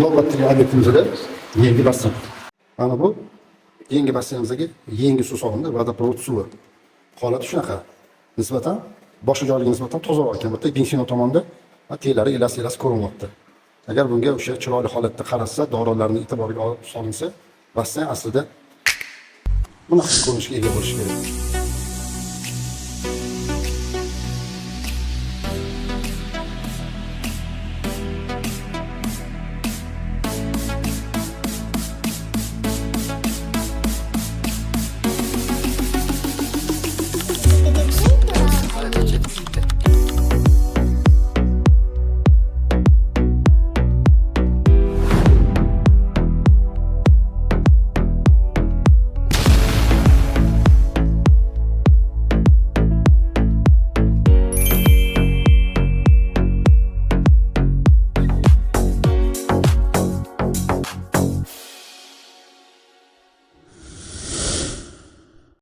navbatdagi obyektimizda yangi basseyn. Mana bu yangi basseynimizdagi yangi suv solinadi, vodoprovod suvi. Holati shunaqa. Nisbatan boshqa joylarga nisbatan tozaroq ekan. Bitta benzin tomonidan telari elas ko'rinyapti. Agar bunga o'sha chiroyli holatda qaralsa, dorilarni e'tiborga olib solinsa, basseyn aslida bunaqa ko'rinishga ega bo'lishi kerak.